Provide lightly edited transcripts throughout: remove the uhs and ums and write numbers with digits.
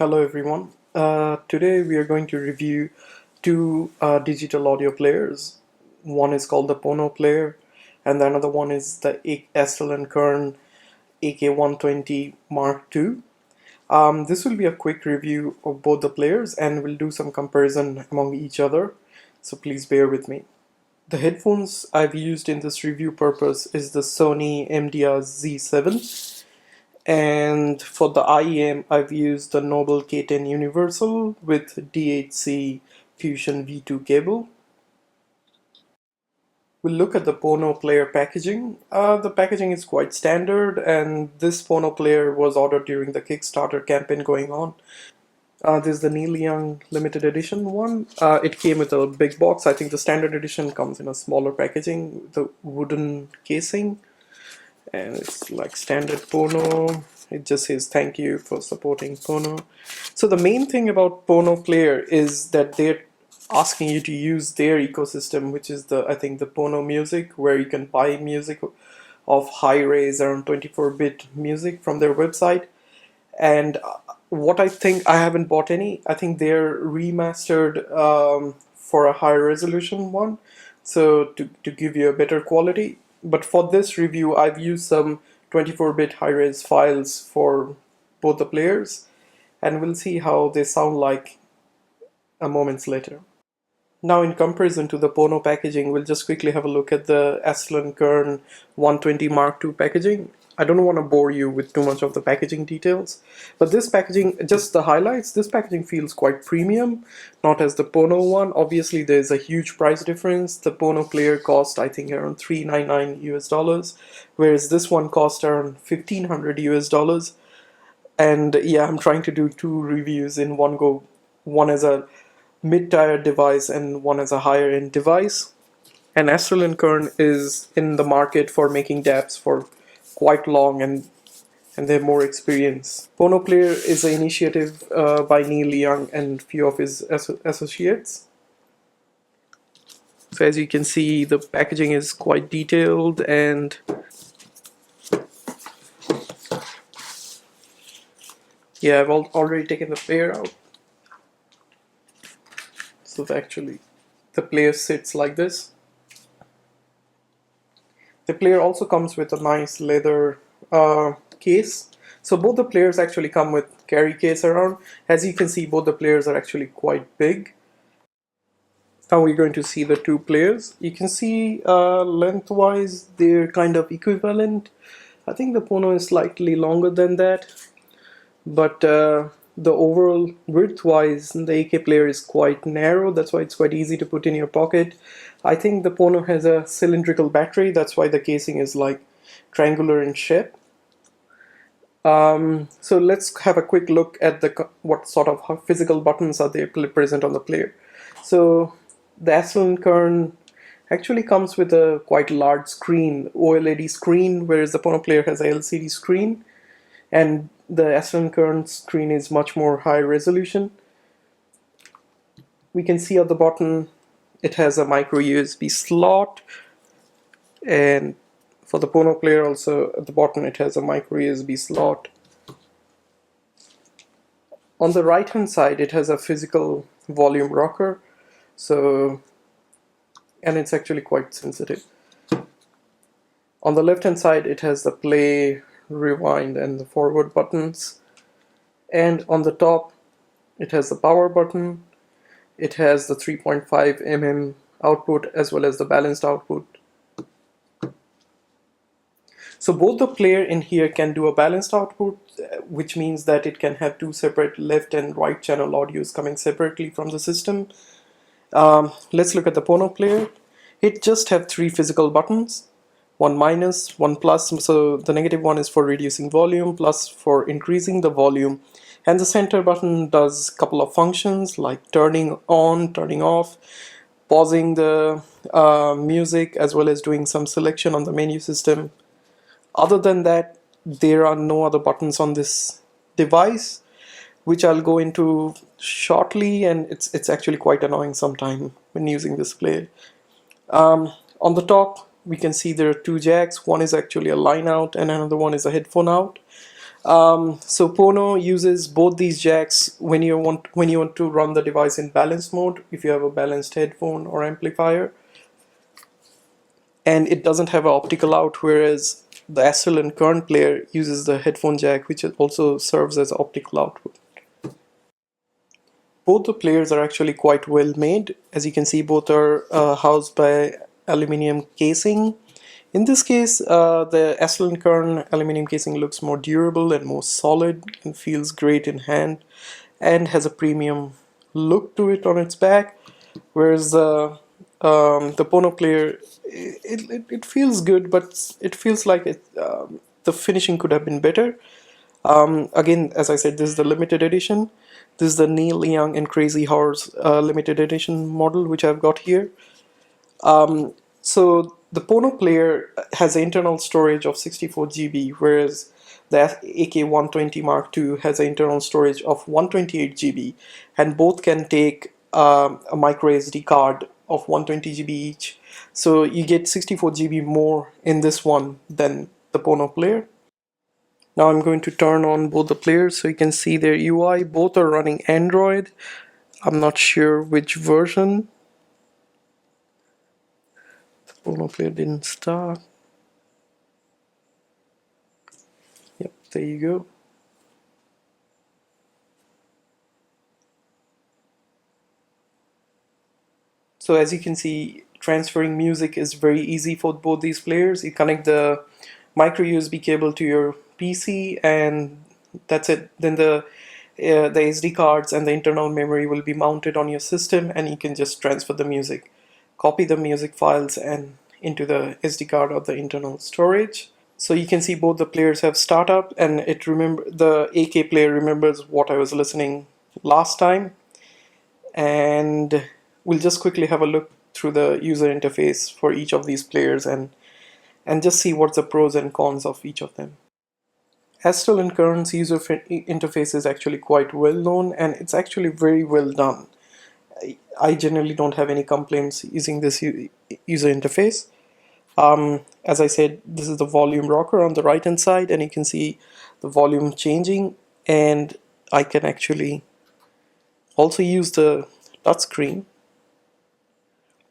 Hello everyone. Today we are going to review two digital audio players. One is called the Pono Player and the another one is the Astell Kern AK120 Mark II. This will be a quick review of both the players and we'll do some comparison among each other, so please bear with me. The headphones I've used in this review purpose is the Sony MDR Z7, and for the IEM I've used the Noble K10 Universal with DHC Fusion V2 cable. We'll look at the Pono Player packaging. The packaging is quite standard, and this Pono Player was ordered during the Kickstarter campaign going on. This is the Neil Young limited edition one. It came with a big box. I think the standard edition comes in a smaller packaging, the wooden casing, and it's like standard Pono. It just says thank you for supporting Pono. So the main thing about Pono Player is that they're asking you to use their ecosystem, which is I think the Pono Music, where you can buy music of high-res around 24-bit music from their website. And what I think, I haven't bought any. I think they're remastered for a higher resolution one, so to give you a better quality. But for this review, I've used some 24-bit high-res files for both the players, and we'll see how they sound like a moments later. Now, in comparison to the Pono packaging, we'll just quickly have a look at the Astell Kern 120 Mark II packaging. I don't want to bore you with too much of the packaging details, but this packaging, just the highlights, this packaging feels quite premium, not as the Pono one. Obviously, there's a huge price difference. The Pono Player cost, I think, around $399 US, whereas this one cost around $1,500 US. And yeah, I'm trying to do two reviews in one go, one as a mid-tier device and one as a higher-end device. And Astell Kern is in the market for making DAPs for quite long, and they have more experience. Pono Player is an initiative by Neil Young and few of his associates. So as you can see, the packaging is quite detailed, and yeah, I've already taken the player out. So actually, the player sits like this. The player also comes with a nice leather case. So both the players actually come with carry case around. As you can see, both the players are actually quite big. Now we're going to see the two players. You can see lengthwise they're kind of equivalent. I think the Pono is slightly longer than that, but the overall width-wise, the AK player is quite narrow. That's why it's quite easy to put in your pocket. I think the Pono has a cylindrical battery. That's why the casing is like triangular in shape. So let's have a quick look at what sort of physical buttons are there present on the player. So the Astell Kern actually comes with a quite large screen, OLED screen, whereas the Pono Player has a LCD screen, and the Astell Kern screen is much more high resolution. We can see at the bottom it has a micro USB slot, and for the Pono Player also at the bottom it has a micro USB slot. On the right hand side it has a physical volume rocker, and it's actually quite sensitive. On the left hand side it has the play, rewind and the forward buttons, and on the top it has the power button. It has the 3.5 mm output as well as the balanced output. So both the player in here can do a balanced output, which means that it can have two separate left and right channel audios coming separately from the system. Let's look at the Pono Player. It just have three physical buttons, one minus, one plus. So the negative one is for reducing volume, plus for increasing the volume. And the center button does a couple of functions like turning on, turning off, pausing the music, as well as doing some selection on the menu system. Other than that, there are no other buttons on this device, which I'll go into shortly, and it's actually quite annoying sometimes when using this player. On the top, we can see there are two jacks. One is actually a line out and another one is a headphone out. So Pono uses both these jacks when you want to run the device in balanced mode, if you have a balanced headphone or amplifier, and it doesn't have an optical out, whereas the Astell and Kern player uses the headphone jack, which also serves as optical output. Both the players are actually quite well made. As you can see, both are housed by aluminium casing. In this case, the Astell Kern aluminum casing looks more durable and more solid and feels great in hand and has a premium look to it on its back, whereas the Pono Player, it feels good, but it feels like the finishing could have been better. Again, as I said, this is the limited edition. This is the Neil Young and Crazy Horse limited edition model, which I've got here. So the Pono Player has an internal storage of 64 GB, whereas the AK120 Mark II has an internal storage of 128 GB, and both can take a micro SD card of 120 GB each. So you get 64 GB more in this one than the Pono Player. Now I'm going to turn on both the players so you can see their UI. Both are running Android. I'm not sure which version. The Pono Player didn't start. Yep, there you go. So as you can see, transferring music is very easy for both these players. You connect the micro USB cable to your PC and that's it. Then the SD cards and the internal memory will be mounted on your system and you can just transfer the music. Copy the music files and into the SD card or the internal storage. So you can see both the players have startup and the AK player remembers what I was listening last time, and we'll just quickly have a look through the user interface for each of these players and just see what's the pros and cons of each of them. Astell and Kern's user interface is actually quite well known and it's actually very well done. I generally don't have any complaints using this user interface. As I said, this is the volume rocker on the right hand side and you can see the volume changing, and I can actually also use the touchscreen.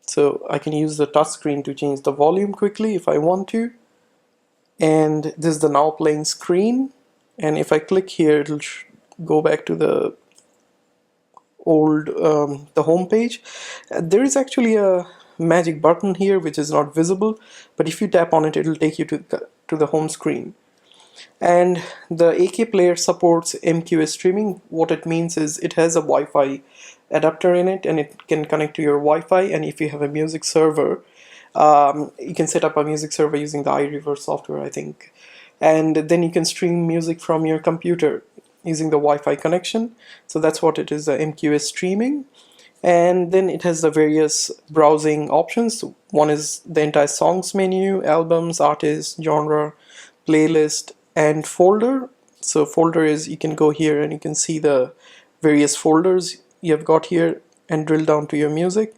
So I can use the touchscreen to change the volume quickly if I want to. And this is the now playing screen. And if I click here, it'll go back to the old, the home page. There is actually a magic button here which is not visible, but if you tap on it, it'll take you to the home screen. And the AK player supports MQS streaming. What it means is it has a Wi-Fi adapter in it and it can connect to your Wi-Fi, and if you have a music server, you can set up a music server using the iReverse software, I think, and then you can stream music from your computer using the Wi-Fi connection. So that's what it is, the MQS streaming. And then it has the various browsing options. One is the entire songs menu, albums, artists, genre, playlist, and folder. So folder is, you can go here and you can see the various folders you have got here and drill down to your music.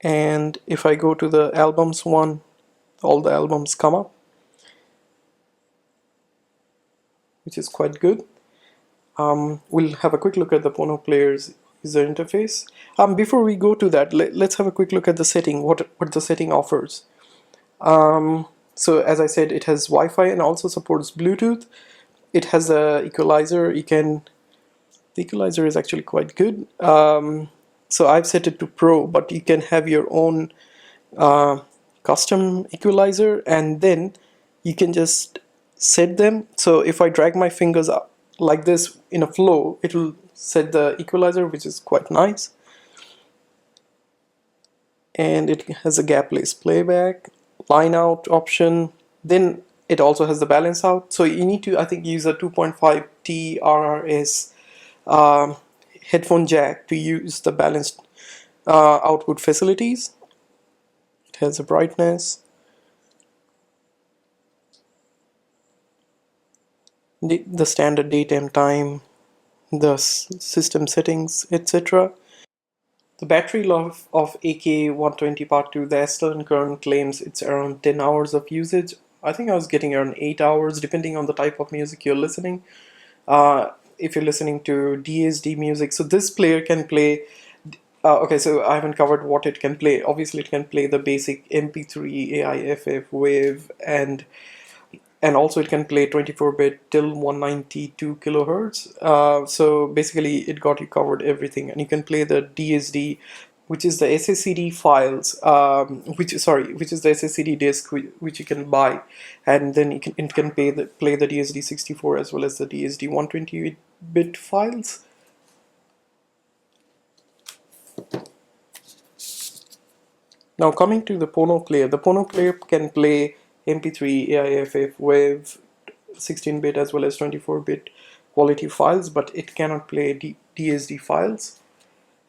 And if I go to the albums one, all the albums come up, which is quite good. We'll have a quick look at the Pono Player's user interface. Before we go to that, let's have a quick look at the setting, what the setting offers. So as I said, it has Wi-Fi and also supports Bluetooth. It has a equalizer. The equalizer is actually quite good. So I've set it to Pro, but you can have your own custom equalizer, and then you can just set them. So if I drag my fingers up like this in a flow, it will set the equalizer, which is quite nice. And it has a gapless playback, line out option. Then it also has the balance out. So you need to, I think, use a 2.5T RRS headphone jack to use the balanced output facilities. It has a brightness, the standard date and time, the system settings, etc. The battery life of AK120 Part 2, the Astell Kern claims it's around 10 hours of usage. I think I was getting around 8 hours, depending on the type of music you're listening. Uh, if you're listening to DSD music, so this player can play. Okay, so I haven't covered what it can play. Obviously, it can play the basic MP3, AIFF, WAV, and also it can play 24-bit till 192 kilohertz. So basically, it got you covered everything, and you can play the DSD, which is the SSCD files, which is the SSCD disk which you can buy, and then it can play the DSD 64 as well as the DSD 128-bit files. Now coming to the Pono Player can play MP3, AIFF, WAV, 16-bit as well as 24-bit quality files, but it cannot play DSD files.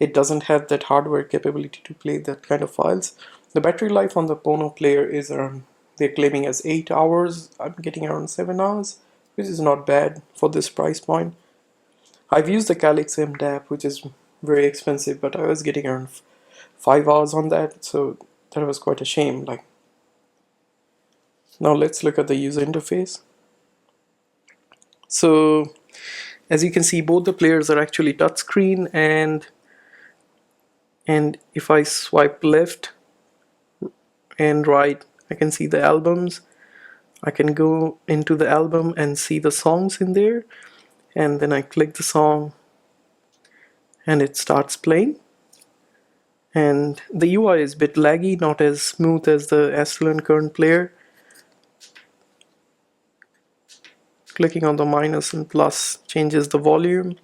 It doesn't have that hardware capability to play that kind of files. The battery life on the Pono Player is around, they're claiming as 8 hours. I'm getting around 7 hours, which is not bad for this price point. I've used the Calyx M DAP, which is very expensive, but I was getting around 5 hours on that, so that was quite a shame. Like, now let's look at the user interface. So as you can see, both the players are actually touchscreen, and if I swipe left and right, I can see the albums. I can go into the album and see the songs in there, and then I click the song and it starts playing. And the UI is a bit laggy, not as smooth as the Astell Kern player. Clicking on the minus and plus changes the volume.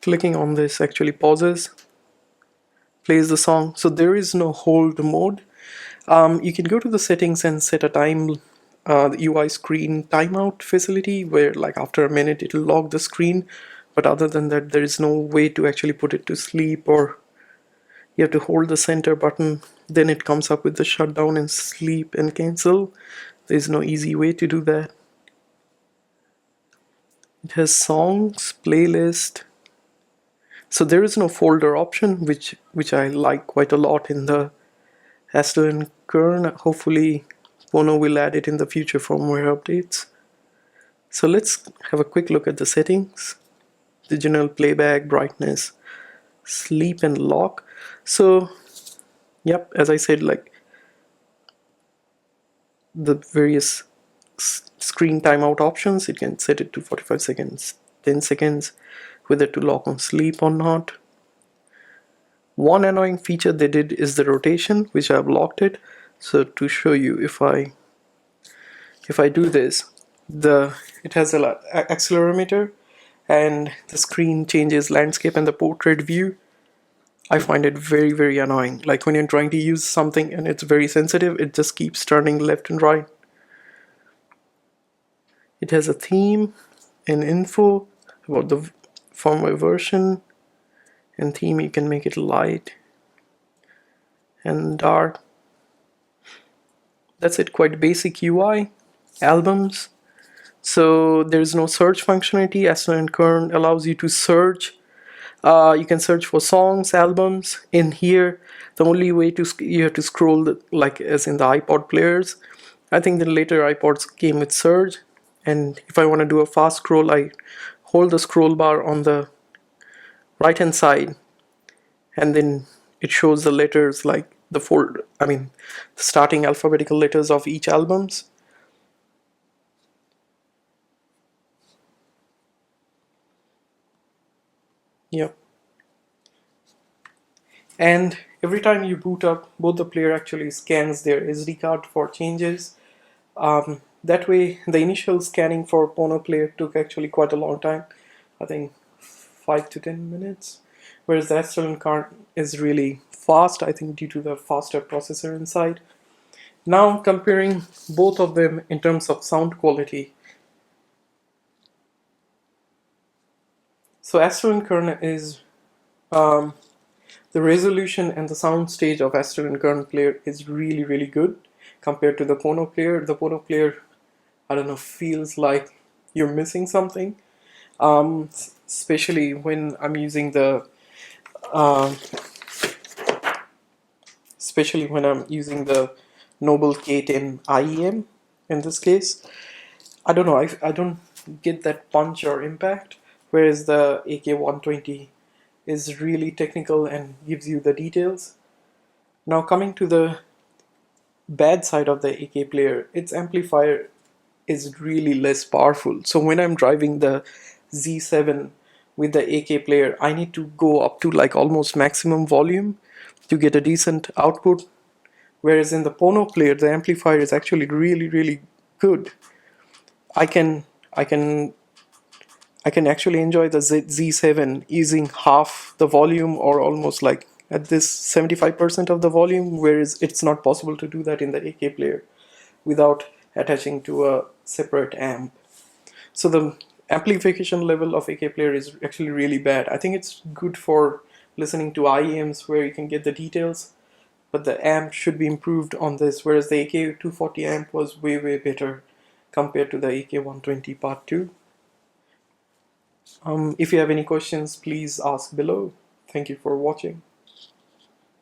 Clicking on this actually pauses, plays the song. So there is no hold mode. You can go to the settings and set a time, the UI screen timeout facility, where like after a minute it'll log the screen, but other than that there is no way to actually put it to sleep, or you have to hold the center button, then it comes up with the shutdown and sleep and cancel. There's no easy way to do that. It has songs, playlist. So there is no folder option, which I like quite a lot in the Astell Kern. Hopefully Pono will add it in the future firmware updates. So let's have a quick look at the settings. Digital playback, brightness, sleep and lock. So yep, as I said, like the various screen timeout options, it can set it to 45 seconds, 10 seconds, whether to lock on sleep or not. One annoying feature they did is the rotation, which I've locked it. So to show you, if I do this, it has an accelerometer, and the screen changes landscape and the portrait view. I find it very, very annoying. Like when you're trying to use something and it's very sensitive, it just keeps turning left and right. It has a theme and info about the firmware version, and theme you can make it light and dark. That's it, quite basic UI. Albums. So there's no search functionality. Astell Kern allows you to search. You can search for songs, albums. In here, the only way you have to scroll, like as in the iPod players. I think the later iPods came with Surge, and if I want to do a fast scroll, I hold the scroll bar on the right hand side, and then it shows the letters, like the starting alphabetical letters of each albums. Yep. And every time you boot up, both the player actually scans their SD card for changes. That way, the initial scanning for Pono Player took actually quite a long time. I think 5 to 10 minutes. Whereas the Astell Kern is really fast, I think due to the faster processor inside. Now comparing both of them in terms of sound quality. So Astell Kern is the resolution and the sound stage of Astell Kern player is really, really good compared to the Pono Player. The Pono Player, I don't know, feels like you're missing something. Especially when I'm using the Noble K10 IEM. in this case. I don't know, I don't get that punch or impact, whereas the AK120 is really technical and gives you the details. Now coming to the bad side of the AK player, its amplifier is really less powerful. So when I'm driving the Z7 with the AK player, I need to go up to like almost maximum volume to get a decent output. Whereas in the Pono player, the amplifier is actually really good. I can I can I can actually enjoy the Z7 using half the volume or almost like at this 75% of the volume, whereas it's not possible to do that in the AK player without attaching to a separate amp. So the amplification level of AK player is actually really bad. I think it's good for listening to IEMs where you can get the details, but the amp should be improved on this, whereas the AK240 amp was way better compared to the AK120 Part 2. If you have any questions, please ask below. Thank you for watching.